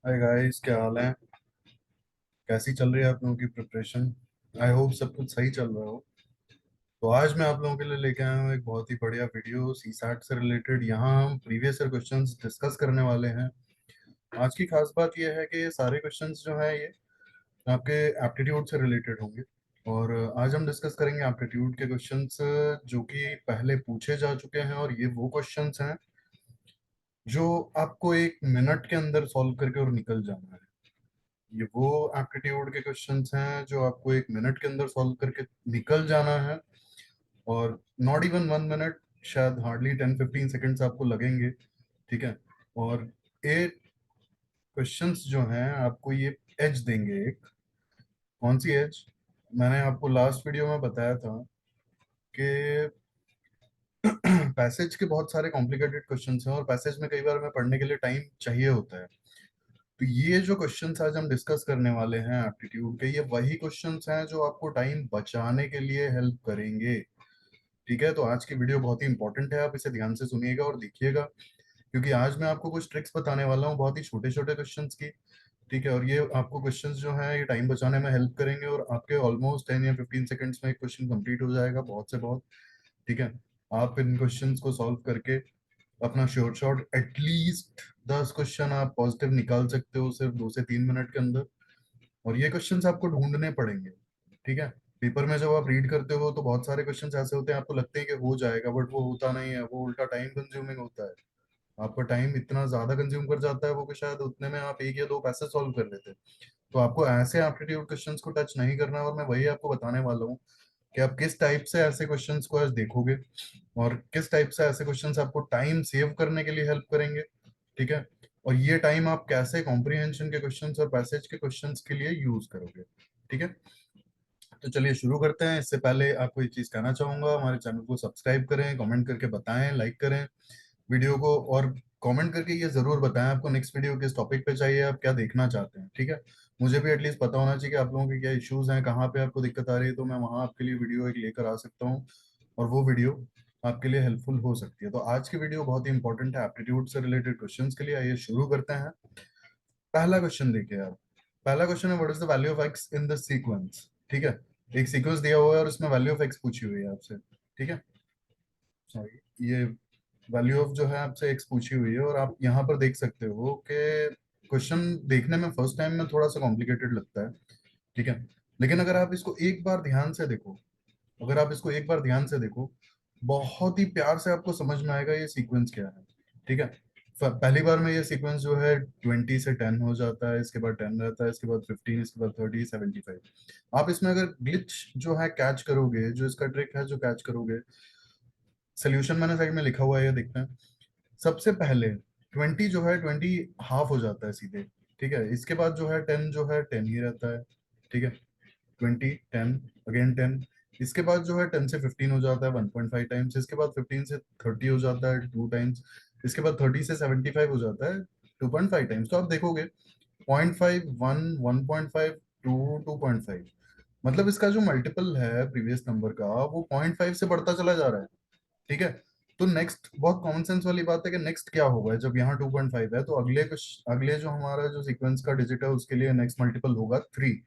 Hi guys, क्या हाल है? कैसी चल रही है आप लोगों की प्रिपरेशन? आई होप सब कुछ सही चल रहा हो। तो आज मैं आप लोगों के लिए लेके आया हूँ एक बहुत ही बढ़िया वीडियो सी सैट से रिलेटेड। यहाँ हम प्रीवियस ईयर क्वेश्चंस डिस्कस करने वाले हैं। आज की खास बात यह है कि ये सारे क्वेश्चंस जो हैं ये आपके एप्टीट्यूड से रिलेटेड होंगे। और आज हम डिस्कस करेंगे एप्टीट्यूड के क्वेश्चंस जो कि पहले पूछे जा चुके हैं, और ये वो क्वेश्चंस हैं जो आपको 1 मिनट के अंदर सॉल्व करके और निकल जाना है। ये वो एप्टीट्यूड के क्वेश्चंस हैं जो आपको 1 मिनट के अंदर सॉल्व करके निकल जाना है। और नॉट इवन 1 मिनट, शायद हार्डली 10-15 सेकेंड्स आपको लगेंगे। ठीक है। और ये क्वेश्चंस जो हैं आपको ये एज देंगे एक। कौन सी एज? मैंने आपको लास्ट वीडियो में बताया था कि पैसेज के बहुत सारे कॉम्प्लिकेटेड क्वेश्चंस हैं, और पैसेज में कई बार हमें पढ़ने के लिए टाइम चाहिए होता है। तो ये जो क्वेश्चंस आज हम डिस्कस करने वाले हैं एप्टीट्यूड के, ये वही क्वेश्चंस हैं जो आपको टाइम बचाने के लिए हेल्प करेंगे। ठीक है, तो आज की वीडियो बहुत ही इंपॉर्टेंट है, आप इसे ध्यान से सुनिएगा और देखिएगा, क्योंकि आज मैं आपको कुछ ट्रिक्स बताने वाला हूँ बहुत ही छोटे छोटे क्वेश्चंस की। ठीक है, और ये आपको क्वेश्चंस जो है ये टाइम बचाने में हेल्प करेंगे, और आपके ऑलमोस्ट 10 या 15 सेकेंड्स में एक क्वेश्चन कंप्लीट हो जाएगा, बहुत से बहुत। ठीक है। आप इन क्वेश्चंस को सॉल्व करके अपना श्योर शॉट एटलीस्ट 10 क्वेश्चन आप पॉजिटिव निकाल सकते हो सिर्फ 2 से 3 मिनट के अंदर। और ये क्वेश्चंस आपको ढूंढने पड़ेंगे। ठीक है। पेपर में जब आप रीड करते हो तो बहुत सारे क्वेश्चंस ऐसे होते हैं, आपको लगते हैं कि हो जाएगा, बट वो होता नहीं है, वो उल्टा टाइम कंज्यूमिंग होता है। आपका टाइम इतना ज्यादा कंज्यूम कर जाता है वो कि शायद उतने में आप 1 या 2 पैसे सॉल्व कर लेते हैं। तो आपको ऐसे एप्टीट्यूड क्वेश्चंस को टच नहीं करना है, और मैं वही आपको बताने वाला हूँ कि आप किस टाइप से ऐसे क्वेश्चंस को आज देखोगे, और किस टाइप से ऐसे क्वेश्चंस आपको टाइम सेव करने के लिए हेल्प करेंगे। ठीक है। और ये टाइम आप कैसे कॉम्प्रिहेंशन के क्वेश्चंस और पैसेज के क्वेश्चंस के लिए यूज करोगे। ठीक है। तो चलिए शुरू करते हैं। इससे पहले आपको ये चीज कहना चाहूंगा, हमारे चैनल को सब्सक्राइब करें, कमेंट करके बताएं, लाइक करें वीडियो को, और कमेंट करके ये जरूर बताएं आपको नेक्स्ट वीडियो किस टॉपिक पे चाहिए, आप क्या देखना चाहते हैं। ठीक है। मुझे भी एटलीस्ट पता होना चाहिए कि आप लोगों के क्या इश्यूज हैं, कहाँ पे आपको दिक्कत आ रही है, तो मैं वहां आपके लिए वीडियो एक लेकर आ सकता हूँ, और वो वीडियो आपके लिए हेल्पफुल हो सकती है। तो आज की वीडियो बहुत ही इंपॉर्टेंट है एप्टीट्यूड से रिलेटेड क्वेश्चंस के लिए। आइए शुरू करते हैं। पहला क्वेश्चन देखिए आप। पहला क्वेश्चन है, what is the value of x in the sequence. ठीक है। एक सीक्वेंस दिया हुआ है और उसमें वैल्यू ऑफ एक्स पूछी हुई है आपसे। ठीक है। सॉरी, ये वैल्यू ऑफ जो है आपसे एक्स पूछी हुई है, और आप यहाँ पर देख सकते हो कि क्वेश्चन देखने में फर्स्ट टाइम में थोड़ा सा कॉम्प्लिकेटेड लगता है। ठीक है। लेकिन अगर आप इसको एक बार ध्यान से देखो, अगर आप इसको एक बार ध्यान से देखो, बहुत ही प्यार से आपको समझ में आएगा ये सीक्वेंस क्या है। ठीक है। पहली बार में ये सीक्वेंस जो है 20 से 10 हो जाता है, इसके बाद 10 रहता है, इसके बाद 15, इसके बाद 30, 75। आप इसमें अगर ग्लिच जो है कैच करोगे, जो इसका ट्रिक है जो कैच करोगे, सोल्यूशन मैंने साइड में लिखा हुआ है, ये देखते हैं। सबसे पहले 20 जो है 20 हाफ हो जाता है सीधे। ठीक है। इसके बाद जो है 10 जो है 10 ही रहता है। ठीक है। 20, 10, अगेन 10। इसके बाद जो है 10 से 15 हो जाता है 1.5 टाइम्स, इसके बाद 15 से 30 हो जाता है 2 टाइम्स, इसके बाद 30 से 75 हो जाता है 2.5 टाइम्स। तो आप देखोगे 0.5, 1, 1.5, 2, 2.5, मतलब इसका जो मल्टीपल है प्रीवियस नंबर का वो 0.5 से बढ़ता चला जा रहा है। ठीक है। तो नेक्स्ट बहुत कॉमन सेंस वाली बात है कि नेक्स्ट क्या होगा, जब यहाँ 2.5 है तो अगले जो हमारा जो सीक्वेंस का डिजिट है उसके लिए नेक्स्ट मल्टीपल होगा 3।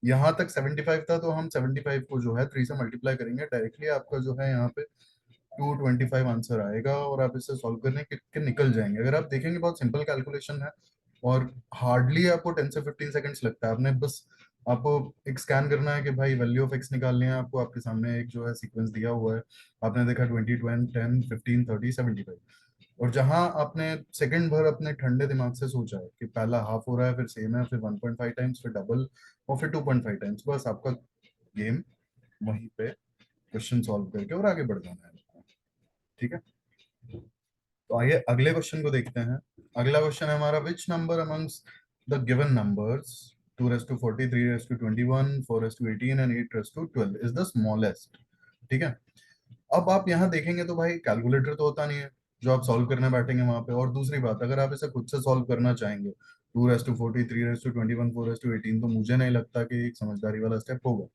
यहाँ तक 75 था, तो हम 75 को जो है 3 से मल्टीप्लाई करेंगे डायरेक्टली, आपका जो है यहाँ पे 225 आंसर आएगा, और आप इसे सॉल्व करने के निकल जाएंगे। अगर आप देखेंगे बहुत सिंपल कैलकुलेशन है, और हार्डली आपको 10 से 15 सेकंड्स लगता है। आपने बस आपको एक स्कैन करना है कि भाई वैल्यू ऑफ एक्स निकालनी है आपको, आपके सामने एक जो है सीक्वेंस दिया हुआ है, आपने देखा 20, 20, 10, 15, 30, 75। और जहां आपने सेकंड भर अपने ठंडे दिमाग से सोचा है कि पहला हाफ हो रहा है, फिर सेम है, फिर 1.5 टाइम्स, फिर डबल, और फिर 2.5 टाइम्स, बस आपका गेम वहीं पे क्वेश्चन सॉल्व करके और आगे बढ़ जाना है आपको। ठीक है। तो आइए अगले क्वेश्चन को देखते हैं। अगला क्वेश्चन है हमारा, which number amongst the given numbers 2 to 40, 3 to 21, 4 to 18 and 8 to 12 is the smallest. ठीक है। अब आप यहाँ देखेंगे तो भाई कैलकुलेटर तो होता नहीं है जो आप सॉल्व करने बैठेंगे वहां पे, और दूसरी बात अगर आप इसे खुद से सॉल्व करना चाहेंगे 2 to 40, 3 to 21, 4 to 18, तो मुझे नहीं लगता कि एक समझदारी वाला स्टेप होगा।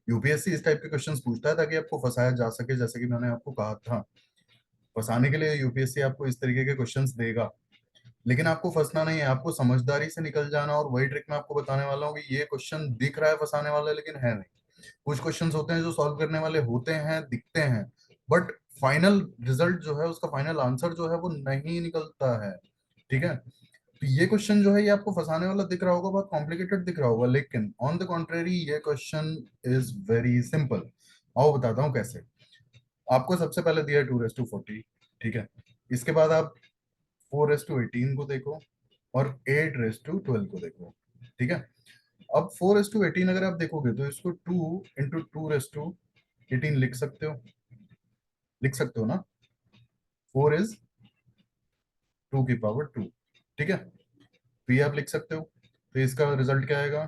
यूपीएससी इस टाइप के क्वेश्चंस पूछता है ताकि आपको फंसाया जा सके, जैसे कि मैंने आपको कहा था, फंसाने के लिए यूपीएससी आपको इस तरीके के क्वेश्चंस देगा। लेकिन आपको फंसना नहीं है, आपको समझदारी से निकल जाना। और वही ट्रिक मैं आपको बताने वाला हूँ कि ये क्वेश्चन दिख रहा है फंसाने वाला, लेकिन है नहीं। कुछ क्वेश्चंस होते हैं जो सॉल्व करने वाले होते हैं, दिखते हैं, बट फाइनल रिजल्ट जो है, उसका फाइनल आंसर जो है वो नहीं निकलता है। ठीक है। तो ये क्वेश्चन जो है ये आपको फंसाने वाला दिख रहा होगा, बहुत कॉम्प्लिकेटेड दिख रहा होगा, लेकिन ऑन द कॉन्ट्रेरी ये क्वेश्चन इज वेरी सिंपल। आओ बताता हूँ कैसे। आपको सबसे पहले दिया है 2 रेस टू 40। ठीक है। इसके बाद आप 4 रेस टू 18 को देखो, और 8 रेस टू 12 को देखो। ठीक है। अब 4 रेस टू 18 अगर आप देखोगे तो इसको 2 इंटू 2 रेस टू 18 लिख सकते हो ना। 4 इज 2 की पावर 2। ठीक है। तो ये आप लिख सकते हो। तो इसका रिजल्ट क्या आएगा?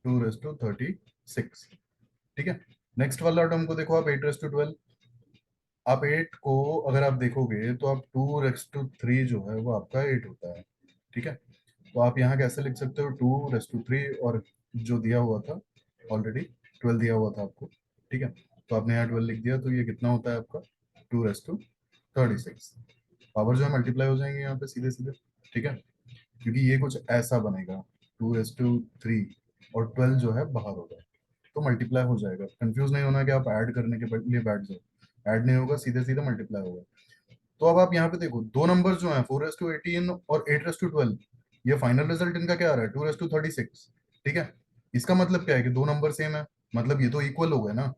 2 रेस टू 36। ठीक है। नेक्स्ट वाला टर्म को देखो आप, 8 रेस टू 12। आप 8 को अगर आप देखोगे तो आप 2 रेस टू 3 जो है वो आपका 8 होता है। ठीक है। तो आप यहाँ कैसे लिख सकते हो? 2 रेस टू 3, और जो दिया हुआ था ऑलरेडी 12 दिया हुआ था आपको। ठीक है। तो आपने यहाँ 12 लिख दिया, तो ये कितना होता है आपका? 2 रेस टू 36। पावर जो है मल्टीप्लाई हो जाएंगे यहाँ पे सीधे सीधे। ठीक है। क्योंकि ये कुछ ऐसा बनेगा, 2 रेस टू 3 और 12 जो है बाहर होगा, तो मल्टीप्लाई हो जाएगा। कंफ्यूज नहीं होना कि आप ऐड करने के लिए बैठ जाओ, ऐड नहीं होगा, सीधे सीधे मल्टीप्लाई होगा। तो अब आप यहाँ पे देखो, दो नंबर जो हैं 4 रेस टू 18 और 8 रेस टू 12, ये फाइनल रिजल्ट इनका क्या आ रहा है? 2 रेस टू 36। ठीक है। इसका मतलब क्या है कि दो नंबर सेम है, मतलब ये तो इक्वल हो गए ना।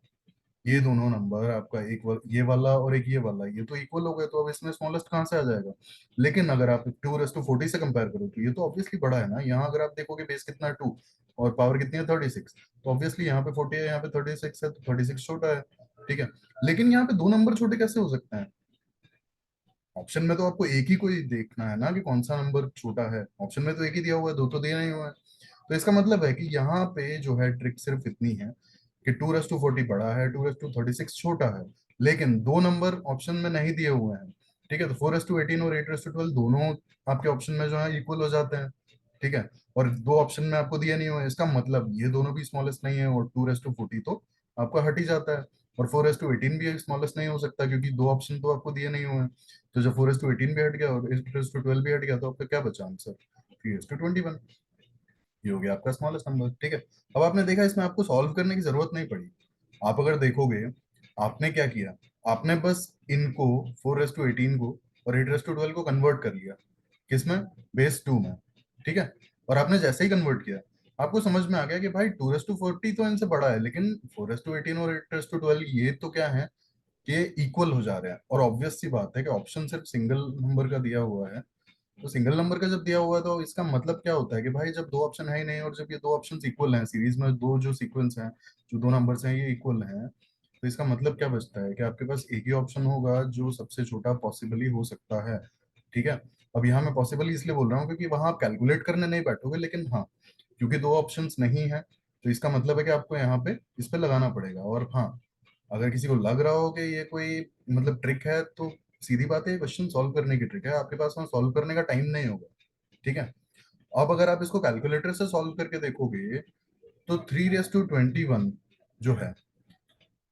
ये दोनों नंबर आपका ये वाला और एक ये वाला, ये तो इक्वल हो गए, तो अब इसमें स्मॉलेस्ट कहाँ से आ जाएगा? लेकिन अगर आप 2 रेस टू 40 से कंपेयर करो तो ये तो ऑब्वियसली बड़ा है ना। यहाँ अगर आप देखोगे बेस कितना है? 2, और पावर कितनी है? 36। तो ऑब्वियसली यहाँ पे 40 है, यहाँ पे 36 है, तो 36 छोटा है। ठीक है। लेकिन यहाँ पे दो नंबर छोटे कैसे हो सकते हैं? ऑप्शन में तो आपको एक ही कोई देखना है ना कि कौन सा नंबर छोटा है। ऑप्शन में तो एक ही दिया हुआ है, दो तो दिया नहीं हुआ है। तो इसका मतलब है कि यहाँ पे जो है ट्रिक सिर्फ इतनी है कि 2 रेस टू 40 बड़ा है, 2 रेस टू 36 छोटा है, लेकिन दो नंबर ऑप्शन में नहीं दिए हुए हैं। ठीक है। तो 4 रेस टू 18 और 8 रेस टू 12 दोनों आपके ऑप्शन में जो है इक्वल हो जाते हैं। ठीक है। और दो ऑप्शन में आपको दिया नहीं हुआ है, इसका मतलब ये दोनों भी स्मॉलेस्ट नहीं है, और 2 रेस टू 40 तो आपका हट ही जाता है। और 4 रेस टू 18 भी स्मॉलेस्ट नहीं हो सकता, क्योंकि दो ऑप्शन तो आपको दिए नहीं हुए हैं। तो जब 4 रेस टू 18 भी हट गया और 8 रेस टू 12 भी हट गया, तो आपका क्या बचा आंसर? 3 raise to 21। ये हो गया आपका स्मॉलेस्ट नंबर। ठीक है। अब आपने देखा इसमें आपको सॉल्व करने की जरूरत नहीं पड़ी। आप अगर देखोगे, आपने क्या किया, आपने बस इनको 4 रेस टू 18 को और 8 रेस टू 12 को कन्वर्ट कर लिया। किसमें? बेस 2 में। ठीक है। और आपने जैसे ही कन्वर्ट किया, आपको समझ में आ गया कि भाई 2 रेस टू 40 तो इनसे बड़ा है, लेकिन 4 रेस टू 18 और 8 रेस टू 12 ये तो क्या है, कि इक्वल हो जा रहे हैं। और ऑब्वियस सी बात है कि ऑप्शन सिर्फ सिंगल नंबर का दिया हुआ है। तो सिंगल नंबर का जब दिया हुआ है, तो इसका मतलब क्या होता है कि भाई जब दो ऑप्शन है ही नहीं, और जब ये दो ऑप्शन इक्वल हैं सीरीज में, दो जो सीक्वेंस हैं, जो दो नंबर्स हैं ये इक्वल हैं, तो इसका मतलब क्या बचता है कि आपके पास एक ही ऑप्शन होगा जो सबसे छोटा पॉसिबली हो सकता है। ठीक है। अब यहाँ मैं पॉसिबली इसलिए बोल रहा हूँ क्योंकि वहां आप कैलकुलेट करने नहीं बैठोगे, लेकिन हाँ, क्योंकि दो ऑप्शंस नहीं है, तो इसका मतलब है कि आपको यहाँ पे इस पे लगाना पड़ेगा। और हाँ, अगर किसी को लग रहा हो कि ये कोई मतलब ट्रिक है, तो सीधी बात है, क्वेश्चन सॉल्व करने की ट्रिक है, आपके पास वहाँ सॉल्व करने का टाइम नहीं होगा। ठीक है। अब अगर आप इसको कैलकुलेटर से सॉल्व करके देखोगे, तो 3 रेस टू 21 जो है,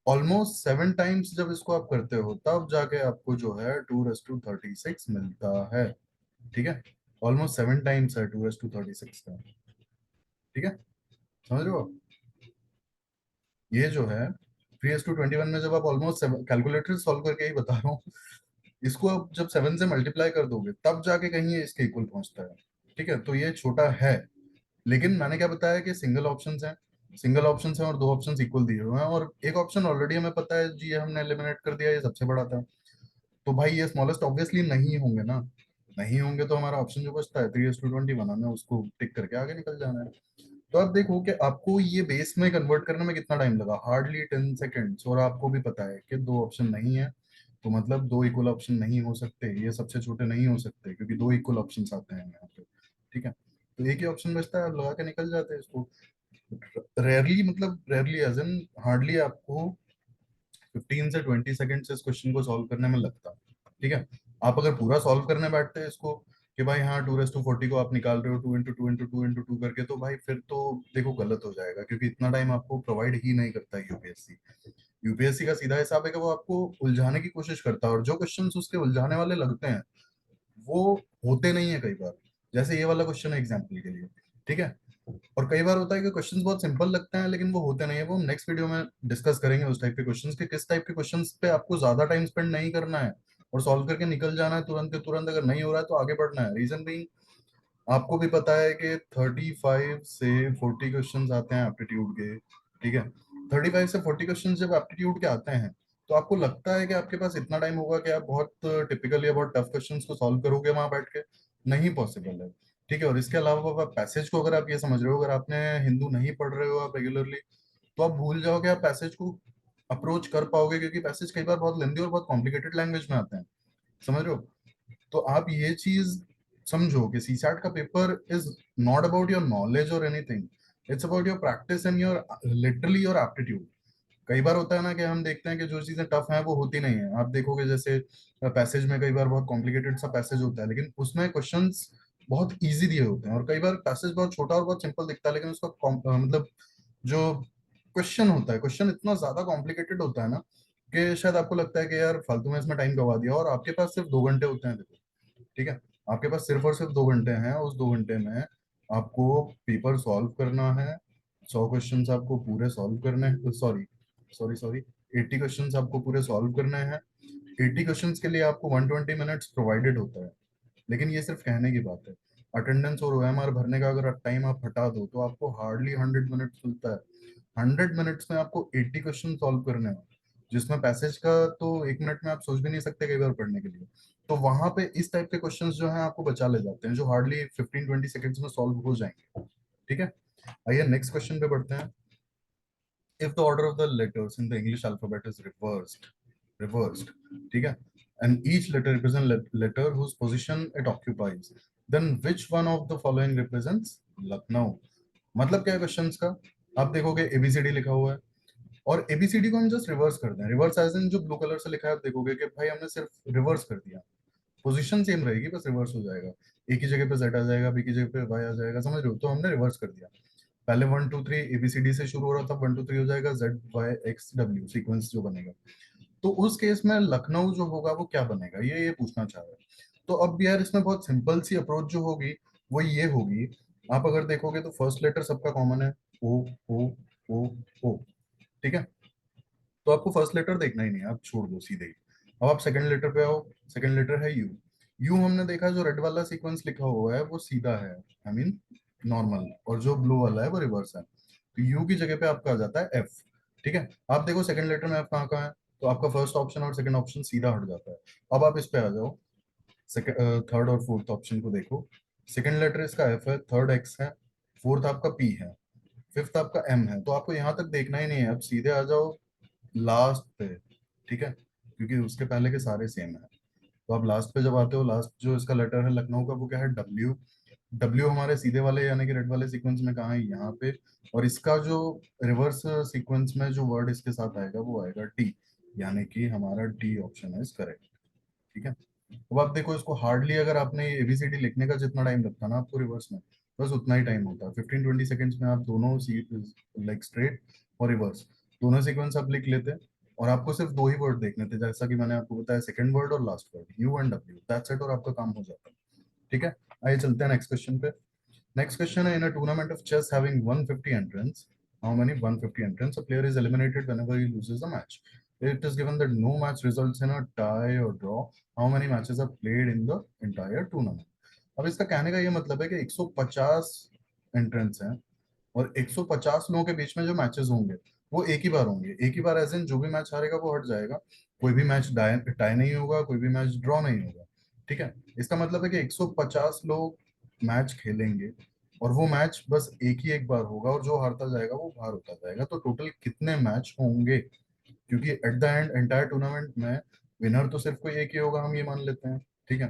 ऑलमोस्ट 7 टाइम्स जब इसको आप करते हो, तब जाके आपको जो है 2 रेस टू 36 मिलता है। ठीक है। ऑलमोस्ट 7 टाइम्स है 2 रेस टू 36 का। ठीक है। समझ रहे हो आप? ये जो है 3 रेस टू 21 में जब आप ऑलमोस्ट कैलकुलेटर सॉल्व करके ही बता रहा हूँ, इसको आप जब 7 से मल्टीप्लाई कर दोगे, तब जाके कहीं ये इसके इक्वल पहुंचता है। ठीक है। तो ये छोटा है, लेकिन मैंने क्या बताया कि सिंगल ऑप्शंस हैं, सिंगल ऑप्शंस हैं और दो ऑप्शंस इक्वल दिए हुए हैं, और एक ऑप्शन ऑलरेडी हमें पता है जी, ये हमने एलिमिनेट कर दिया, ये सबसे बड़ा था। तो भाई ये स्मॉलेस्ट ऑब्वियसली नहीं होंगे ना। नहीं होंगे तो हमारा ऑप्शन जो बचता है 3 रेस टू 21, हमें उसको टिक करके आगे निकल जाना है। तो आप देखो कि आपको ये बेस में कन्वर्ट करने में कितना टाइम लगा, हार्डली 10 सेकेंड्स। और आपको भी पता है कि दो ऑप्शन नहीं है, तो मतलब दो इक्वल ऑप्शन नहीं हो सकते, ये सबसे छोटे नहीं हो सकते, क्योंकि दो इक्वल ऑप्शन आते हैं यहाँ पे। ठीक है। तो एक ही ऑप्शन बचता है, आप लगा के निकल जाते हैं इसको। रेयरली, मतलब रेयरली एज इन हार्डली आपको 15 से 20 सेकंड से इस क्वेश्चन को सॉल्व करने में लगता। ठीक है। आप अगर पूरा सॉल्व करने बैठते हैं इसको, कि भाई हाँ 2 रेस टू 40 को आप निकाल रहे हो 2 इंटू 2 इंटू 2 करके, तो भाई फिर तो देखो गलत हो जाएगा, क्योंकि इतना टाइम आपको प्रोवाइड ही नहीं करता है यूपीएससी। यूपीएससी का सीधा हिसाब है कि वो आपको उलझाने की कोशिश करता है, और जो क्वेश्चंस उसके उलझाने वाले लगते हैं वो होते नहीं है कई बार। जैसे ये वाला क्वेश्चन है एग्जाम्पल के लिए, ठीक है। और कई बार होता है कि क्वेश्चंस बहुत सिंपल लगते हैं लेकिन वो होते नहीं है, वो हम नेक्स्ट वीडियो में डिस्कस करेंगे उस टाइप के क्वेश्चंस के, किस टाइप के क्वेश्चंस पे आपको ज्यादा टाइम स्पेंड नहीं करना है और सॉल्व करके निकल जाना है तुरंत के तुरंत, अगर नहीं हो रहा है तो आगे बढ़ना है। रीजन भी आपको भी पता है कि 35 से 40 क्वेश्चंस आते हैं एप्टीट्यूड के, ठीक है। 35 से 40 क्वेश्चंस जब एप्टीट्यूड के आते हैं तो आपको लगता है कि आपके पास इतना टाइम होगा कि आप बहुत टिपिकल या बहुत टफ क्वेश्चंस को सॉल्व करोगे वहां बैठ के? नहीं पॉसिबल है, ठीक है। और इसके अलावा आप पैसेज को, अगर आप ये समझ रहे हो, अगर आपने हिंदू नहीं पढ़ रहे हो आप रेगुलरली, तो आप भूल जाओगे आप पैसेज को अप्रोच कर पाओगे, क्योंकि पैसेज कई बार बहुत लेंदी और बहुत कॉम्प्लिकेटेड लैंग्वेज में आते हैं, समझ रहे हो। तो आप ये चीज समझो कि सीसैट का पेपर is not about your knowledge और anything, it's about your practice and your literally your aptitude. कई बार होता है ना कि हम देखते हैं कि जो चीजें टफ हैं वो होती नहीं है। आप देखोगे जैसे पैसेज में कई बार बहुत कॉम्प्लिकेटेड सा पैसेज होता है लेकिन उसमें क्वेश्चंस बहुत इजी दिए होते हैं, और कई बार पैसेज बहुत छोटा और बहुत सिंपल दिखता है लेकिन उसका मतलब जो क्वेश्चन होता है, क्वेश्चन इतना ज्यादा कॉम्प्लिकेटेड होता है ना कि शायद आपको लगता है कि यार फालतू में इसमें टाइम गवा दिया, और आपके पास सिर्फ 2 घंटे होते हैं, देखो, ठीक है। आपके पास सिर्फ और सिर्फ 2 घंटे हैं, उस 2 घंटे में आपको पेपर सॉल्व करना है। 100 क्वेश्चंस आपको पूरे सॉल्व करने हैं, सॉरी सॉरी सॉरी 80 क्वेश्चंस आपको पूरे सॉल्व करने हैं। 80 क्वेश्चंस के लिए आपको 120 मिनट्स प्रोवाइडेड होता है, लेकिन ये सिर्फ कहने की बात है। अटेंडेंस और ओएमआर भरने का अगर टाइम आप हटा दो तो आपको हार्डली 100 मिनट्स मिलता है। 100 मिनट्स में आपको 80 क्वेश्चन सॉल्व करने हैं, जिसमें पैसेज का तो 1 मिनट में आप सोच भी नहीं सकते कई बार पढ़ने के लिए। तो वहां पे इस टाइप के क्वेश्चंस जो हैं आपको बचा ले जाते हैं, जो हार्डली 15-20 सेकंड्स में सॉल्व हो जाएंगे, ठीक है। आइए नेक्स्ट क्वेश्चन पे बढ़ते हैं। if the order of the letters in the English alphabet is reversed, ठीक है, and each letter represents letter whose position it occupies, then which one of the following represents Lucknow? मतलब क्या है questions का? आप देखोगे एबीसीडी लिखा हुआ है और एबीसीडी को हम जस्ट रिवर्स कर दें, रिवर्स एज इन जो ब्लू कलर से लिखा है, आप देखोगे कि भाई हमने सिर्फ रिवर्स कर दिया, पोजीशन सेम रहेगी बस रिवर्स हो जाएगा। एक ही जगह पे जेड आ जाएगा, बी की जगह पे वाई आ जाएगा, समझ रहे हो, तो हमने रिवर्स कर दिया। पहले 1 2 3 एबीसीडी से शुरू हो रहा था, 1 2 3 हो जाएगा ZYXW सीक्वेंस जो बनेगा। तो उस केस में लखनऊ जो होगा वो क्या बनेगा, ये पूछना चाह रहा है। तो अब यार इसमें बहुत सिंपल सी अप्रोच जो होगी वो ये होगी। आप अगर देखोगे तो फर्स्ट लेटर सबका कॉमन है, ओ ओ ओ ओ, ठीक है। तो आपको फर्स्ट लेटर देखना ही नहीं है, आप छोड़ दो सीधे ही। अब आप सेकंड लेटर पे आओ, सेकंड लेटर है यू। यू हमने देखा जो रेड वाला सीक्वेंस लिखा हुआ है वो सीधा है, आई मीन नॉर्मल, और जो ब्लू वाला है वो रिवर्स है। तो यू की जगह पे आपका आ जाता है एफ, ठीक है। आप देखो सेकंड लेटर में एफ कहाँ कहाँ है, तो आपका फर्स्ट ऑप्शन और सेकंड ऑप्शन सीधा हट जाता है। अब आप इस पे आ जाओ, थर्ड और फोर्थ ऑप्शन को देखो। सेकंड लेटर इसका एफ है, थर्ड एक्स है, फोर्थ आपका पी है, फिफ्थ आपका एम है। तो आपको यहाँ तक देखना ही नहीं है, अब सीधे आ जाओ लास्ट पे, ठीक है, क्योंकि उसके पहले के सारे सेम है। तो आप लास्ट पे जब आते हो, लास्ट जो इसका लेटर है लखनऊ का वो क्या है, डब्ल्यू। डब्ल्यू हमारे सीधे वाले यानी कि रेड वाले सीक्वेंस में कहाँ है, यहाँ पे। और इसका जो रिवर्स सीक्वेंस में जो वर्ड इसके साथ आएगा वो आएगा टी, यानी कि हमारा डी ऑप्शन इज करेक्ट, ठीक है। अब आप देखो इसको हार्डली, अगर आपने एबीसीडी लिखने का जितना टाइम लगता है ना आपको रिवर्स में, बस उतना ही टाइम होता है। 15-20 सेकंड्स में आप दोनों सी लाइक स्ट्रेट और रिवर्स दोनों सीक्वेंस आप लिख लेते हैं। और आपको सिर्फ दो ही वर्ड देखने थे, जैसा कि मैंने आपको बताया, सेकंड वर्ड और last word, you and W, that's it, और आपका काम हो जाता है, ठीक है। आइए चलते हैं नेक्स्ट क्वेश्चन पे। नेक्स्ट क्वेश्चन है, in a tournament of chess having 150 entrants, how many 150 entrants a player is eliminated whenever he loses a match. It is given that no match results in a tie or draw. How many matches are played in the entire tournament? अब इसका कहने का ये मतलब है कि 150 entrance हैं और 150 लोगों के बीच में जो मैचेस होंगे वो एक ही बार होंगे, एक ही बार एज इन जो भी मैच हारेगा वो हट जाएगा। कोई भी मैच टाई नहीं होगा, कोई भी मैच ड्रॉ नहीं होगा, ठीक है। इसका मतलब है कि 150 लोग मैच खेलेंगे और वो मैच बस एक ही एक बार होगा, और जो हारता जाएगा वो बाहर होता जाएगा। तो टोटल कितने मैच होंगे, क्योंकि at the end entire tournament में विनर तो सिर्फ कोई एक ही होगा, हम ये मान लेते हैं, ठीक है।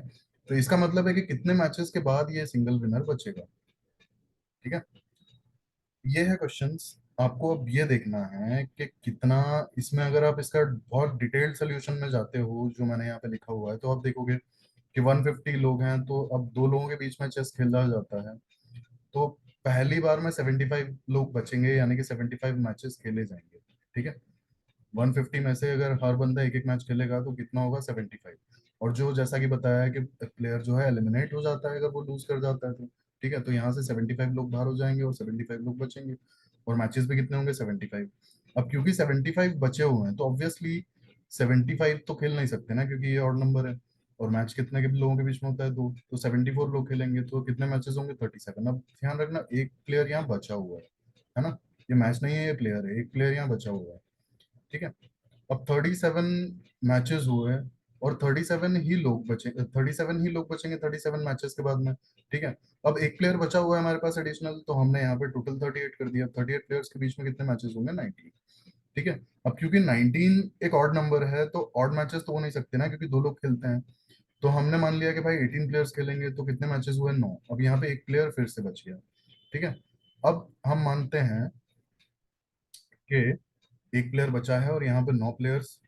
तो इसका मतलब है कि कितने मैचेस के बाद ये सिंगल विनर बचेगा, ठीक है। ये है क्वेश्चंस। आपको अब ये देखना है कि कितना इसमें, अगर आप इसका बहुत डिटेल्ड सोल्यूशन में जाते हो जो मैंने यहाँ पे लिखा हुआ है, तो आप देखोगे कि 150 लोग हैं, तो अब दो लोगों के बीच में चेस खेला जाता है। तो पहली बार में 75 लोग बचेंगे, यानी कि 75 मैचेस खेले जाएंगे, ठीक है। 150 में से अगर हर बंदा एक एक मैच खेलेगा तो कितना होगा, 75। और जो जैसा कि बताया है कि प्लेयर जो है एलिमिनेट हो जाता है अगर वो लूज कर जाता है तो। ठीक है, तो यहाँ से 75 लोग बाहर हो जाएंगे और 75 लोग बचेंगे। और मैचेस भी कितने होंगे? 75। अब क्योंकि 75 बचे हुए हैं तो ऑब्वियसली 75 तो खेल नहीं सकते ना, क्योंकि ये ऑड नंबर है। और मैच कितने के लोगों के बीच में होता है? दो, तो 74 लोग खेलेंगे तो कितने मैचेस होंगे? 37। अब ध्यान रखना एक प्लेयर यहाँ बचा हुआ है ना? ये मैच नहीं है, ये प्लेयर है, एक प्लेयर यहाँ बचा हुआ है। ठीक है, अब 37 मैचेस हुए और 37 ही लोग बचे, 37 ही लोग बचेंगे 37 मैचेस के बाद में। ठीक है, अब एक प्लेयर बचा हुआ है हमारे पास एडिशनल, तो हमने यहाँ पे टोटल 38 कर दिया। 38 प्लेयर्स के बीच में कितने मैचेस होंगे? 19। ठीक है, अब क्योंकि 19 एक ऑड नंबर है तो ऑड मैचेस तो हो नहीं सकते ना, क्योंकि दो लोग खेलते हैं। तो हमने मान लिया कि भाई 18 प्लेयर्स खेलेंगे, तो कितने मैचेस हुए? 9। अब यहाँ पे एक प्लेयर फिर से बच गया। ठीक है, अब हम मानते हैं कि एक प्लेयर बचा है और यहाँ पे 9 प्लेयर्स,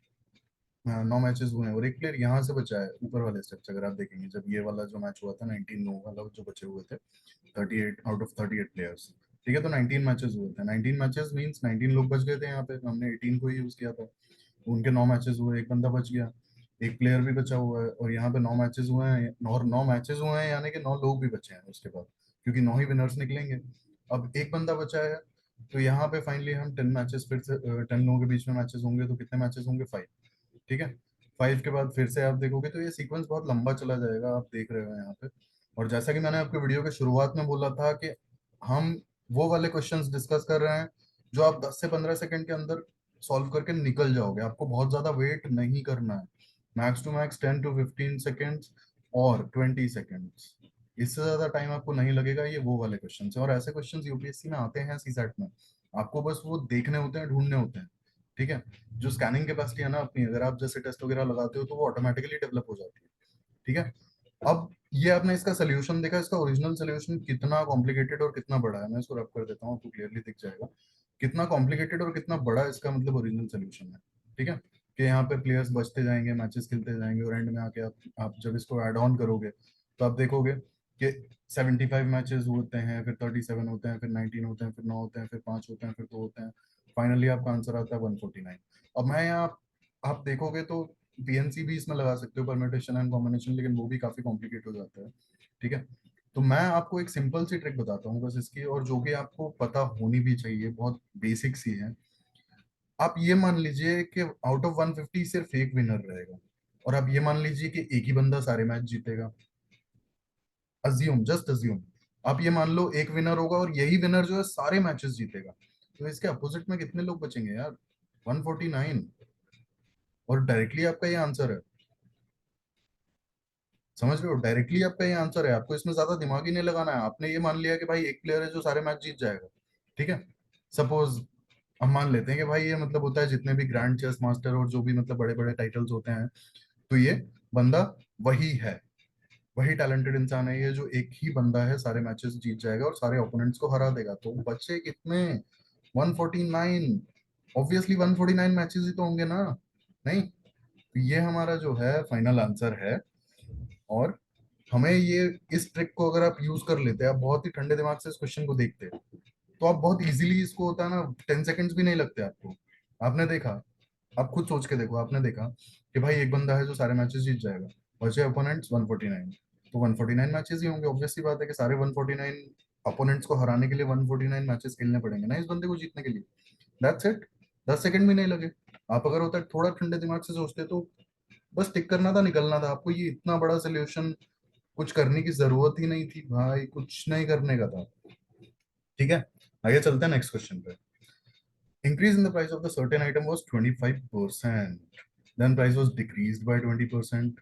9 मैचेस हुए हैं और एक प्लेयर यहाँ से बचा है ऊपर वाले स्टेप। अगर आप देखेंगे जब ये वाला जो मैच हुआ था 19 नो वाला जो बचे हुए थे 38 आउट ऑफ 38 प्लेयर्स। ठीक है, तो 19 मैचेस हुए थे। 19 मैचेस मींस 19 लोग बच गए थे यहाँ पे, हमने 18 को ही यूज किया था। उनके 9 मैचेस हुए, एक बंदा बच गया, एक प्लेयर भी बचा हुआ है। और यहाँ पे 9 मैचेस हुए हैं और 9 मैचेस हुए हैं यानी कि 9 लोग भी बचे हैं उसके बाद, क्योंकि 9 ही विनर्स निकलेंगे। अब एक बंदा बचा है, तो यहाँ पे फाइनली हम 10 मैचेस, फिर से 10 लोगों के बीच में मैचेस होंगे, तो कितने मैचेस होंगे? 5। ठीक है, 5 के बाद फिर से आप देखोगे तो ये सीक्वेंस बहुत लंबा चला जाएगा, आप देख रहे हो यहाँ पे। और जैसा कि मैंने आपके वीडियो के शुरुआत में बोला था कि हम वो वाले क्वेश्चंस डिस्कस कर रहे हैं जो आप 10 से 15 सेकंड के अंदर सॉल्व करके निकल जाओगे, आपको बहुत ज्यादा वेट नहीं करना है। Max to max 10 to 15 seconds और 20 सेकेंड्स, इससे ज्यादा टाइम आपको नहीं लगेगा। ये वो वाले क्वेश्चन है, और ऐसे क्वेश्चन यूपीएससी में आते हैं सीसैट में, आपको बस वो देखने होते हैं, ढूंढने होते हैं। ठीक है, जो स्कैनिंग कैपेसिटी है ना अपनी, अगर आप जैसे टेस्ट वगैरह लगाते हो तो वो ऑटोमेटिकली डेवलप हो जाती है। ठीक है, अब ये आपने इसका सोल्यूशन देखा, इसका ओरिजिनल सोल्यूशन कितना कॉम्प्लिकेटेड और कितना बड़ा है। मैं इसको रब कर देता हूँ, आपको क्लियरली दिख जाएगा कितना कॉम्प्लिकेटेड और कितना बड़ा इसका मतलब ओरिजिनल सोल्यूशन है। ठीक है, कि यहाँ पे प्लेयर्स बचते जाएंगे, मैचेस खेलते जाएंगे, और एंड में आके आप जब इसको ऐड ऑन करोगे तो आप देखोगे कि 75 मैचेस होते हैं, फिर 37 होते हैं, फिर 19 होते हैं, फिर 9 होते हैं, फिर 5 होते हैं, फिर 2 होते हैं, फाइनली आपका आंसर आता है 149। अब मैं यहाँ, आप देखोगे तो पीएनसी भी इसमें लगा सकते हो, परम्यूटेशन एंड कॉम्बिनेशन, लेकिन वो भी काफी कॉम्प्लिकेट हो जाता है। ठीक है, तो मैं आपको एक सिंपल सी ट्रिक बताता हूँ बस इसकी, और जो कि आपको पता होनी भी चाहिए, बहुत बेसिक सी है। आप ये मान लीजिए कि आउट ऑफ 150 सिर्फ एक विनर रहेगा, और आप ये मान लीजिए कि एक ही बंदा सारे मैच जीतेगा। अज्यूम, जस्ट अज्यूम, आप ये मान लो एक विनर होगा और यही विनर जो है सारे मैचेस जीतेगा, तो इसके अपोजिट में कितने लोग बचेंगे यार? 149। और डायरेक्टली आपका ये आंसर है, समझ रहे हो? डायरेक्टली आपका ये आंसर है, आपको इसमें ज्यादा दिमाग ही नहीं लगाना है। आपने ये मान लिया कि भाई एक प्लेयर है जो सारे मैच जीत जाएगा। ठीक है, सपोज हम मान लेते हैं कि भाई ये मतलब होता है जितने भी ग्रैंड चेस मास्टर और जो भी मतलब बड़े बड़े टाइटल्स होते हैं, तो ये बंदा वही है, वही टैलेंटेड इंसान है ये, जो एक ही बंदा है सारे मैचेस जीत जाएगा और सारे ओपोनेंट्स को हरा देगा। तो बचे कितने? 149। ऑब्वियसली 149 मैचेस ही तो होंगे ना? नहीं, तो ये हमारा जो है फाइनल आंसर है। और हमें ये, इस ट्रिक को अगर आप यूज कर लेते हैं, आप बहुत ही ठंडे दिमाग से इस क्वेश्चन को देखते हैं, तो आप बहुत इजीली, इसको होता है ना 10 सेकेंड्स भी नहीं लगते आपको। आपने देखा, आप खुद सोच के देखो, आपने देखा कि भाई एक बंदा है जो सारे मैचेस जीत जाएगा, बचे अपोनेंट्स 149, तो 149 मैचेस ही होंगे। ऑब्वियस सी बात है कि सारे 149 अपोनेंट्स को हराने के लिए 149 मैचेस खेलने पड़ेंगे ना इस बंदे को जीतने के लिए। दैट्स इट, 10 सेकंड भी नहीं लगे। आप अगर होता है थोड़ा ठंडे दिमाग से सोचते तो बस टिक करना था, निकलना था। आपको ये इतना बड़ा सोल्यूशन कुछ करने की जरूरत ही नहीं थी भाई, कुछ नहीं करने का था। ठीक है, आगे चलते हैं नेक्स्ट क्वेश्चन पे। Increase in the price of the certain item was 25%. Then price was decreased by 20%.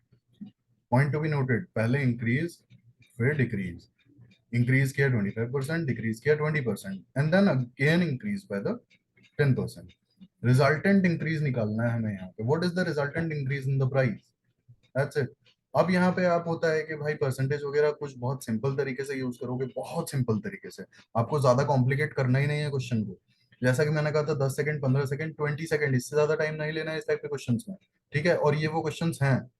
Point to be noted, पहले increase फिर decrease. Increase किया 25%, decrease किया 20%, and then again increase by the 10%. Resultant increase निकालना है हमें यहाँ पे. What is the resultant increase in the price? That's it. अब यहाँ पे आप होता है कि भाई परसेंटेज वगैरह कुछ बहुत सिंपल तरीके से यूज करोगे, बहुत सिंपल तरीके से, आपको ज्यादा कॉम्प्लिकेट करना ही नहीं है क्वेश्चन को। जैसा कि मैंने कहा था 10 सेकंड, 15 सेकंड, 20 सेकंड, इससे ज्यादा टाइम नहीं लेना है इस टाइप के क्वेश्चन में। ठीक है, और ये वो क्वेश्चन हैं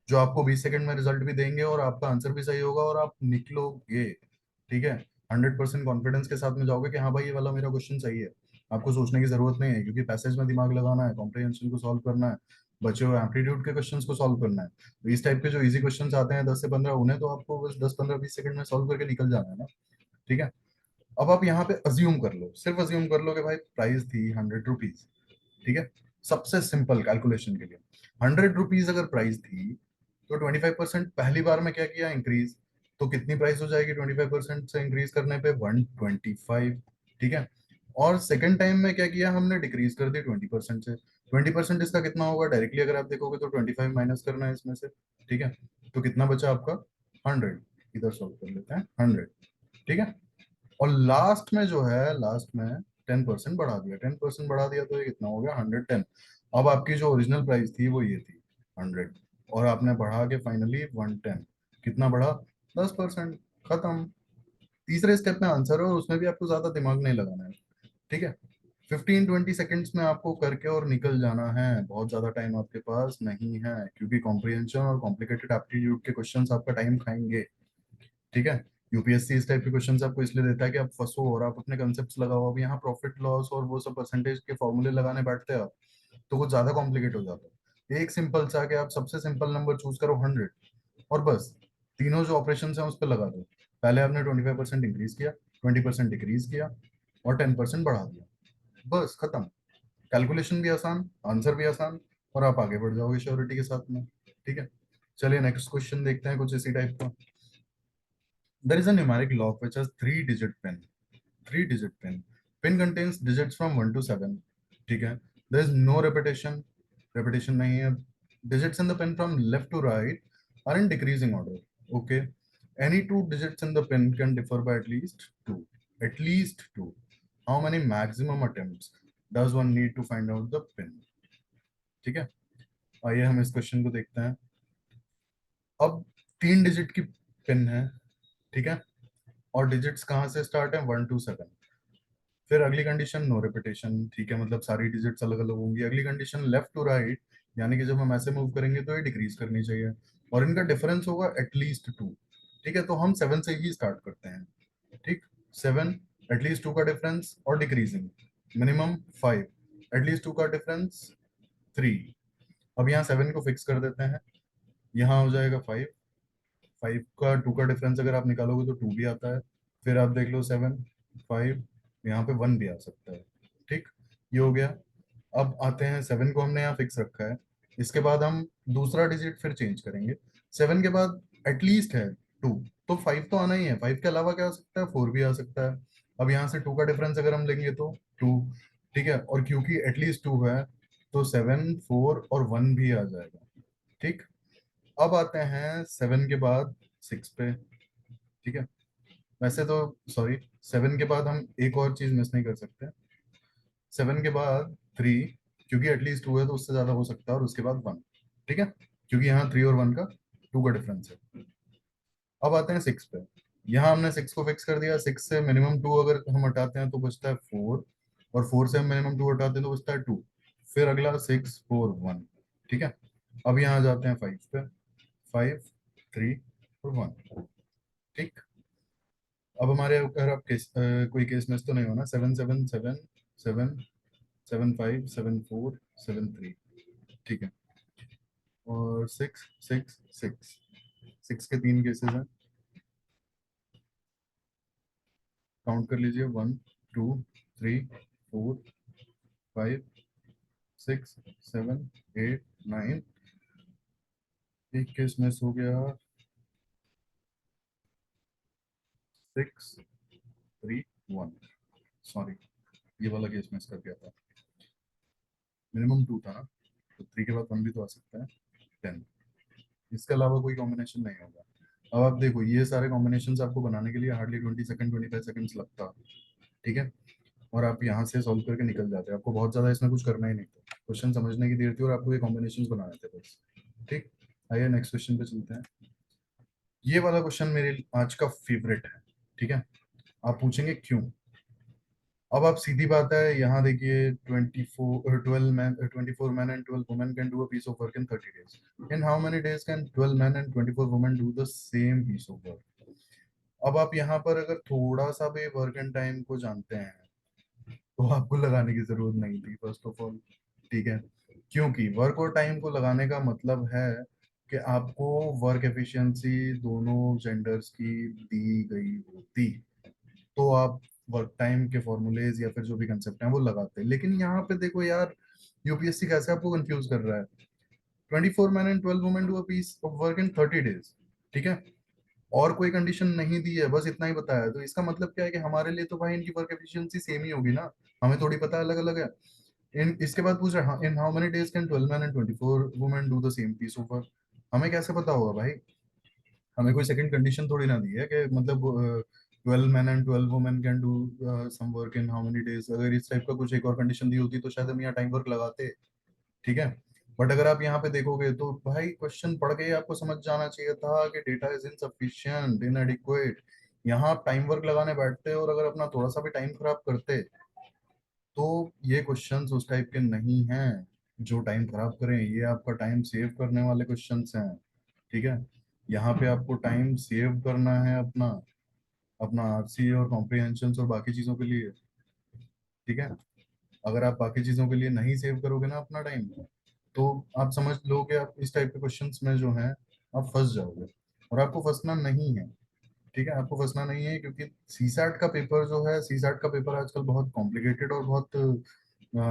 जो आपको 20 सेकंड में रिजल्ट भी देंगे और आपका आंसर भी सही होगा और आप निकलोगे। ठीक है, 100% कॉन्फिडेंस के साथ में जाओगे कि हाँ भाई ये वाला मेरा क्वेश्चन सही है। आपको सोचने की जरूरत नहीं है, क्योंकि पैसेज में दिमाग लगाना है, कॉम्प्रिहेंशन को सॉल्व करना है, बचे हुए एप्टीट्यूड के क्वेश्चंस को सॉल्व करना है। तो इस टाइप के जो इजी क्वेश्चंस आते हैं 10 से 15, उन्हें तो आपको बस 10, 15, 20 सेकंड में सॉल्व करके निकल जाना है ना। ठीक है। अब आप यहाँ पे अज्यूम कर लो, सिर्फ अज्यूम कर लो कि भाई प्राइस थी 100 रुपीज। ठीक है। सबसे सिंपल कैलकुलेशन के लिए 100 रुपीज अगर प्राइस थी, तो 25% पहली बार में क्या किया, इंक्रीज। तो कितनी प्राइस हो जाएगी 25% से इंक्रीज करने पे, 125। ठीक है। और सेकंड टाइम में क्या किया हमने, डिक्रीज कर दी 20% से। 20% इसका कितना होगा, डायरेक्टली अगर आप देखोगे तो 25 माइनस करना है इसमें से। ठीक है। तो कितना बचा आपका, 100। इधर सॉल्व कर लेते हैं, 100। ठीक है। और लास्ट में जो है, लास्ट में 10% बढ़ा दिया, 10% बढ़ा दिया तो ये कितना हो गया, 110। अब आपकी जो ओरिजिनल प्राइस थी वो ये थी 100, और आपने बढ़ा के फाइनली 110। कितना बढ़ा, 10%। खत्म। तीसरे स्टेप में आंसर है, और उसमें भी आपको ज्यादा दिमाग नहीं लगाना है। ठीक है। 15-20 सेकंड्स में आपको करके और निकल जाना है, बहुत ज्यादा टाइम आपके पास नहीं है, क्योंकि कॉम्प्रिहेंशन और कॉम्प्लिकेटेड एप्टीट्यूड के क्वेश्चंस आपका टाइम खाएंगे। ठीक है। यूपीएससी इस टाइप के क्वेश्चंस आपको इसलिए देता है कि आप फंसो और आप अपने कंसेप्ट लगाओ। अब यहाँ प्रॉफिट लॉस और वो सब परसेंटेज के फॉर्मूले लगाने बैठते हैं आप, तो कुछ ज्यादा कॉम्प्लिकेट हो जाता है। एक सिंपल सा कि आप सबसे सिंपल नंबर चूज करो 100, और बस तीनों जो ऑपरेशन है उस पर लगा दो। पहले आपने 25% इंक्रीज किया, 20% डिक्रीज किया, और 10% बढ़ा दिया। बस खत्म। कैलकुलेशन भी आसान, आंसर भी आसान, और आप आगे बढ़ जाओगे श्योरिटी के साथ में। ठीक है। चलिए नेक्स्ट क्वेश्चन देखते हैं कुछ इसी टाइप का। There is a numeric lock which has three-digit pin. Three-digit pin. Pin contains digits from 1 to 7. ठीक है. There is no repetition. Repetition नहीं है. Digits in the pin from left to right are in decreasing order. Okay. Any two digits in the pin can differ by at least two. At least two. How many maximum attempts does one need to find out the pin? ठीक है. आइए हम इस question को देखते हैं। अब 3 digit की पिन है। ठीक है। और डिजिट्स कहाँ से स्टार्ट है, 1 to 7। फिर अगली कंडीशन नो रिपीटेशन। ठीक है, मतलब सारी डिजिट्स अलग अलग होंगी। अगली कंडीशन लेफ्ट टू राइट, यानी कि जब हम ऐसे मूव करेंगे तो ये डिक्रीज करनी चाहिए, और इनका डिफरेंस होगा एटलीस्ट 2। ठीक है, तो हम 7 से ही स्टार्ट करते हैं। ठीक। 7, एटलीस्ट 2 का डिफरेंस और डिक्रीजिंग, मिनिमम 5, एटलीस्ट 2 का डिफरेंस 3। अब यहाँ 7 को फिक्स कर देते हैं, यहाँ हो जाएगा 5। 5 का 2 का डिफरेंस अगर आप निकालोगे तो 2 भी आता है। फिर आप देख लो 7, 5, यहाँ पे 1 भी आ सकता है। ठीक। ये हो गया। अब आते हैं 7 को हमने यहाँ फिक्स रखा है। इसके बाद हम दूसरा डिजिट फिर चेंज करेंगे। 7 के बाद एटलीस्ट है 2, तो 5 तो आना ही है। 5 के अलावा क्या आ सकता है, 4 भी आ सकता है। अब यहाँ से 2 का डिफरेंस अगर हम लेंगे तो 2। ठीक है, और क्योंकि एटलीस्ट 2 है तो 7, 4 और 1 भी आ जाएगा। ठीक। अब आते हैं 7 के बाद 6 पे। ठीक है। वैसे तो सॉरी, 7 के बाद हम एक और चीज मिस नहीं कर सकते। 7 के बाद 3, क्योंकि एटलीस्ट 2 है तो उससे ज्यादा हो सकता है, और उसके बाद 1। ठीक है, क्योंकि यहाँ 3 और 1 का 2 का डिफरेंस है। अब आते हैं 6 पे। यहाँ हमने 6 को फिक्स कर दिया। 6 से मिनिमम 2 अगर हम हटाते हैं तो बचता है 4, और 4 से हम मिनिमम 2 हटाते हैं तो बचता है 2। फिर अगला 6, 4, 1। ठीक है। अब यहाँ जाते हैं 5 पे। 5, 3 और 1। ठीक। अब हमारे अगर आप कोई केस मिस तो नहीं होना। 7, 7, 7, 7, 7, 5, 7, 4, 7, 3। ठीक है। और 6, 6, 6। 6 के 3 केसेस हैं, काउंट कर लीजिए। 1, 2, 3, 4, 5, 6, 7, 8, 9। एक केस मिस हो गया, 6, 3, 1। सॉरी, ये वाला केस मिस कर गया था। मिनिमम 2 था ना, तो 3 के बाद 1 भी तो आ सकता है। 10। इसके अलावा कोई कॉम्बिनेशन नहीं होगा। अब आप देखो, ये सारे कॉम्बिनेशंस आपको बनाने के लिए हार्डली 20 सेकंड, 25 सेकंड्स लगता है। ठीक है। और आप यहाँ से सॉल्व करके निकल जाते हैं। आपको बहुत ज्यादा इसमें कुछ करना ही नहीं था, क्वेश्चन समझने की देर थी और आपको ये कॉम्बिनेशंस बनाने थे बस। ठीक। आइए नेक्स्ट क्वेश्चन पे चलते हैं। ये वाला क्वेश्चन मेरे आज का फेवरेट है। ठीक है। आप पूछेंगे क्यों। अब आप सीधी बात है, यहाँ देखिए 24 man and 12 women can do a piece of work in 30 days। In how many days can 12 man and 24 women do the same piece of work. अब आप यहाँ पर अगर थोड़ा सा भी वर्क एंड टाइम को जानते हैं तो आपको लगाने की जरूरत नहीं थी, फर्स्ट ऑफ ऑल। ठीक है। क्योंकि वर्क और टाइम को लगाने का मतलब है कि आपको वर्क एफिशिएंसी दोनों जेंडर्स की दी गई होती, तो आप वर्क टाइम के फॉर्मूलेज या फिर जो भी कंसेप्ट हैं वो लगाते हैं। लेकिन यहाँ पे देखो यार, यूपीएससी कैसे आपको कंफ्यूज कर रहा है। 24 men and 12 women do a piece of work in 30 days, ठीक है, और कोई कंडीशन नहीं दी है, बस इतना ही बताया है। तो इसका मतलब क्या है कि हमारे लिए तो भाई इनकी वर्क एफिशिएंसी सेम ही होगी ना, हमें थोड़ी पता अलग अलग है। इन इसके बाद पूछ रहा है in how many days can 12 men and 24 women do the same piece of work. हमें कैसे पता होगा भाई, हमें कोई सेकंड कंडीशन थोड़ी ना दी है कि मतलब 12 men and 12 women can do some work in how many days. अगर इस टाइप का कुछ एक और कंडीशन दी होती तो शायद हम यहाँ टाइम वर्क लगाते, ठीक है। बट अगर आप यहाँ पे देखोगे तो भाई क्वेश्चन पढ़ के ही आपको समझ जाना चाहिए था कि डेटा इज इनसफिशिएंट इनएडिक्वेट। यहाँ आप टाइम वर्क लगाने बैठते और अगर अपना थोड़ा सा भी टाइम खराब करते, तो ये क्वेश्चंस उस टाइप के नहीं हैं जो टाइम खराब करें, ये आपका टाइम सेव करने वाले क्वेश्चंस हैं, ठीक है। यहाँ पे आपको टाइम सेव करना है अपना, अपना आरसी और कॉम्प्रिहेंशन और बाकी चीजों के लिए, ठीक है। अगर आप बाकी चीजों के लिए नहीं सेव करोगे ना अपना टाइम, तो आप समझ लो कि आप इस टाइप के क्वेश्चंस में जो है आप फंस जाओगे। और आपको फंसना नहीं है, ठीक है, आपको फंसना नहीं है, क्योंकि सीसैट का पेपर जो है, सीसैट का पेपर आजकल बहुत कॉम्प्लिकेटेड और बहुत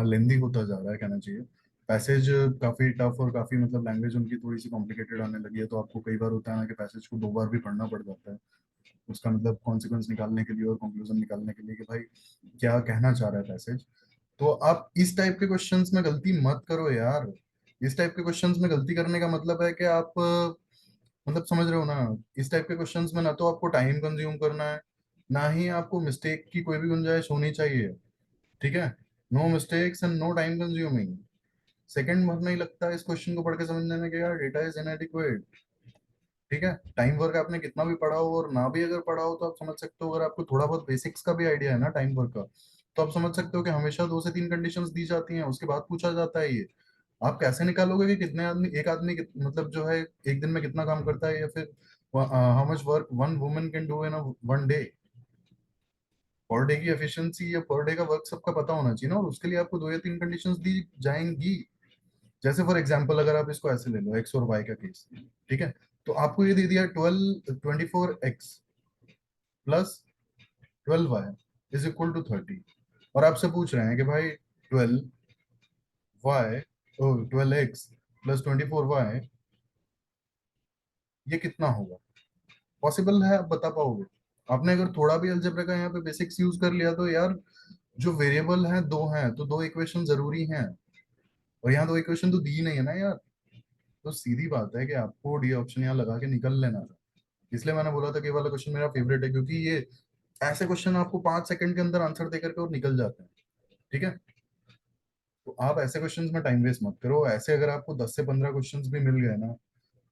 लेंदी होता जा रहा है, कहना चाहिए। पैसेज काफी टफ और काफी मतलब लैंग्वेज उनकी थोड़ी सी कॉम्प्लिकेटेड आने लगी है, तो आपको कई बार होता है ना कि पैसेज को 2 बार भी पढ़ना पड़ जाता है, उसका मतलब कॉन्सिक्वेंस निकालने के लिए और कंक्लूजन निकालने के लिए कि भाई क्या कहना चाह रहा है पैसेज। तो आप इस टाइप के क्वेश्चंस में गलती मत करो यार। इस टाइप के क्वेश्चंस में गलती करने का मतलब है कि आप मतलब समझ रहे हो ना, इस टाइप के क्वेश्चंस में ना तो आपको टाइम कंज्यूम करना है, ना ही आपको मिस्टेक की कोई भी गुंजाइश होनी चाहिए, ठीक है। No mistakes and no time consuming. Second भर नहीं लगता है इस क्वेश्चन को पढ़ के समझने में कि यार डेटा इज इनएडिक्वेट, ठीक है। टाइम वर्क आपने कितना भी पढ़ा हो और ना भी अगर पढ़ा हो तो आप समझ सकते हो, अगर आपको थोड़ा बहुत बेसिक्स का भी आइडिया है ना टाइम वर्क का, तो आप समझ सकते हो कि हमेशा 2 से 3 कंडीशंस दी जाती हैं, उसके बाद पूछा जाता है ये। आप कैसे निकालोगे कि कितने आदमी, एक आदमी मतलब जो है एक दिन में कितना काम करता है, या फिर how much work one woman can do in one day. Per day की एफिशिएंसी या पर डे का वर्क सबका पता होना चाहिए ना, और उसके लिए आपको 2 या 3 कंडीशंस दी जाएंगी। जैसे फॉर एग्जाम्पल अगर आप इसको ऐसे ले लो, एक्स और वाई का केस, ठीक है। तो आपको ये दे दिया 24x plus 12y is equal to 30, और आपसे पूछ रहे हैं कि भाई 12y 12x प्लस 24y ये कितना होगा। पॉसिबल है, आप बता पाओगे। आपने अगर थोड़ा भी अलजेब्रा का यहाँ पे बेसिक्स यूज कर लिया तो यार, जो वेरिएबल हैं 2 हैं तो 2 इक्वेशन जरूरी हैं, और यहाँ 2 इक्वेशन तो दी नहीं है ना यार। तो सीधी बात है कि आपको डी ऑप्शन यहाँ लगा के निकल लेना था। इसलिए मैंने बोला था कि ये वाला क्वेश्चन मेरा फेवरेट है, क्योंकि ये ऐसे क्वेश्चन आपको 5 सेकंड के अंदर आंसर देकर के और निकल जाते हैं, ठीक है। तो आप ऐसे क्वेश्चंस में टाइम वेस्ट मत करो। ऐसे अगर आपको 10 से 15 क्वेश्चंस भी मिल गए ना,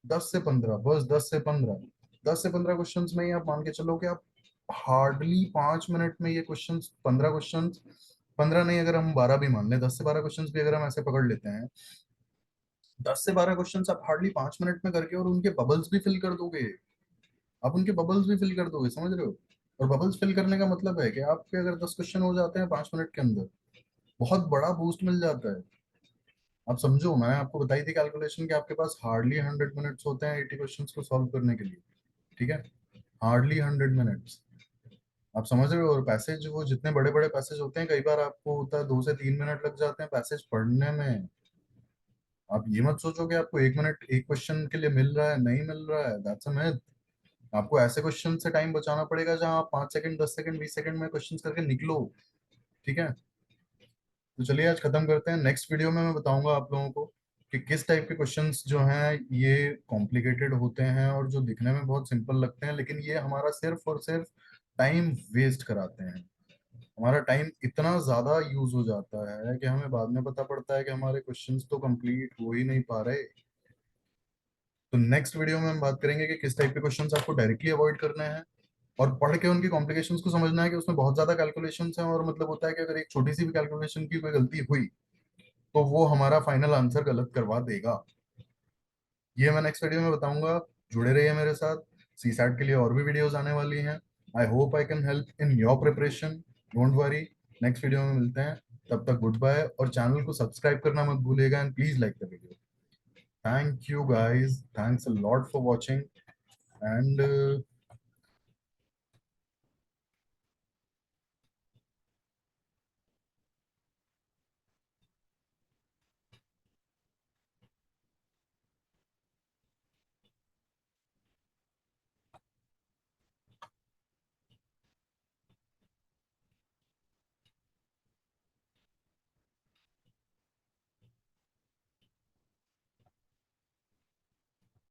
10 से 15, बस 10 से 15, 10 से 15 क्वेश्चंस में ही आप मान के चलो कि आप हार्डली 5 मिनट में ये क्वेश्चंस, 15 क्वेश्चंस, 15 नहीं, अगर हम 12 भी मान लें, 10 से 12 क्वेश्चंस भी अगर हम ऐसे पकड़ लेते हैं, 10 से 12 क्वेश्चंस आप हार्डली 5 मिनट में करके और उनके बबल्स भी फिल कर दोगे। आप उनके बबल्स भी फिल कर दोगे, समझ रहे हो। और बबल्स फिल करने का मतलब है कि आपके अगर 10 क्वेश्चन हो जाते हैं 5 मिनट के अंदर, बहुत बड़ा बूस्ट मिल जाता है। आप समझो, मैंने आपको बताई थी कैलकुलेशन कि आपके पास हार्डली 100 मिनट्स होते हैं 80 क्वेश्चंस को सॉल्व करने के लिए, ठीक है। हार्डली 100 मिनट्स, आप समझ रहे हो। और पैसेज वो जितने बड़े बड़े पैसेज होते हैं, कई बार आपको होता है 2 से 3 मिनट लग जाते हैं पैसेज पढ़ने में। आप ये मत सोचो कि आपको 1 मिनट एक क्वेश्चन के लिए मिल रहा है, नहीं मिल रहा है, दैट्स अ myth। आपको ऐसे क्वेश्चन से टाइम बचाना पड़ेगा जहां आप 5 सेकंड, 10 सेकंड, 20 सेकंड में क्वेश्चन करके निकलो, ठीक है। तो चलिए आज खत्म करते हैं। नेक्स्ट वीडियो में मैं बताऊंगा आप लोगों को कि किस टाइप के क्वेश्चंस जो हैं ये कॉम्प्लिकेटेड होते हैं और जो दिखने में बहुत सिंपल लगते हैं, लेकिन ये हमारा सिर्फ और सिर्फ टाइम वेस्ट कराते हैं। हमारा टाइम इतना ज्यादा यूज हो जाता है कि हमें बाद में पता पड़ता है कि हमारे क्वेश्चंस तो कंप्लीट हो ही नहीं पा रहे। तो नेक्स्ट वीडियो में हम बात करेंगे कि किस टाइप के क्वेश्चंस आपको डायरेक्टली अवॉइड करने हैं, और पढ़ के उनकी कॉम्प्लिकेशंस को समझना है कि उसमें बहुत ज्यादा कैलकुलेशंस हैं, और मतलब होता है कि अगर एक छोटी सी भी कैलकुलेशन की कोई गलती हुई तो वो हमारा फाइनल आंसर गलत करवा देगा। ये मैं नेक्स्ट वीडियो में बताऊंगा। जुड़े रहिए मेरे साथ, सी सैट के लिए और भी वीडियोस आने वाली हैं। I hope I can help in your preparation. Don't worry, next video में मिलते हैं। तब तक गुड बाय, और चैनल को सब्सक्राइब करना मत भूलिएगा, and please like the video. Thank you guys, thanks a lot for watching, and